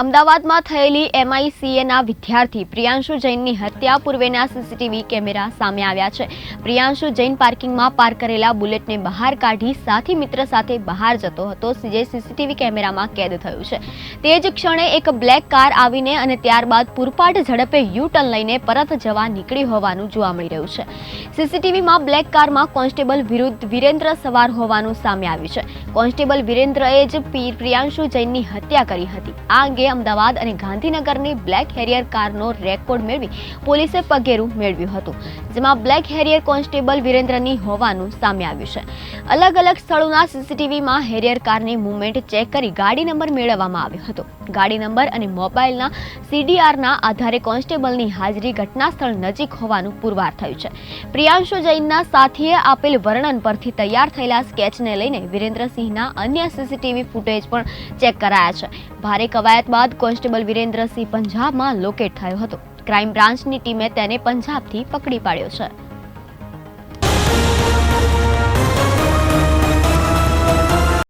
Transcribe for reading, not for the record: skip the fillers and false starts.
અમદાવાદમાં થયેલી MICAના વિદ્યાર્થી પ્રિયાંશુ જૈનની હત્યા પૂર્વેના સીસીટીવી કેમેરા સામે આવ્યા છે। પ્રિયાંશુ જૈન પાર્કિંગમાં પાર્ક કરેલા બુલેટને બહાર કાઢી સાથી મિત્ર સાથે બહાર જતો હતો, જે સીસીટીવી કેમેરામાં કેદ થયું છે। તે જ ક્ષણે એક બ્લેક કાર આવીને અને ત્યારબાદ પૂરપાટ ઝડપે યુ-ટર્ન લઈને પરત જવા નીકળી હોવાનું જોવા મળી રહ્યું છે। સીસીટીવીમાં બ્લેક કારમાં કોન્સ્ટેબલ વિરેન્દ્ર સવાર હોવાનું સામે આવ્યું છે। કોન્સ્ટેબલ વિરેન્દ્રએ જ પ્રિયાંશુ જૈનની હત્યા કરી હતી। આ અંગે અમદાવાદ અને ગાંધીનગરની બ્લેક હેરિયર કારનો રેકોર્ડ મેળવી પોલીસે પગેરું મેળવ્યું હતું, જેમાં બ્લેક હેરિયર કોન્સ્ટેબલ વિરેન્દ્રની હોવાનું સામે આવ્યું છે। અલગ અલગ સ્થળોના સીસીટીવીમાં હેરિયર કારની મૂવમેન્ટ ચેક કરી ગાડી નંબર મેળવવામાં આવ્યો હતો। ગાડી નંબર અને મોબાઈલના CDRના આધારે કોન્સ્ટેબલની હાજરી ઘટના સ્થળ નજીક હોવાનું પુરવાર થયું છે। પ્રિયાંશુ જૈનના સાથીએ આપેલ વર્ણન પરથી તૈયાર થયેલા સ્કેચને લઈને વિરેન્દ્રસિંહના અન્ય સીસીટીવી ફૂટેજ પણ ચેક કરાયા છે। ભારે કવાયત બાદ કોન્સ્ટેબલ વિરેન્દ્રસિંહ પંજાબમાં લોકેટ થયો હતો। ક્રાઇમ બ્રાન્ચની ટીમે તેને પંજાબથી પકડી પાડ્યો છે।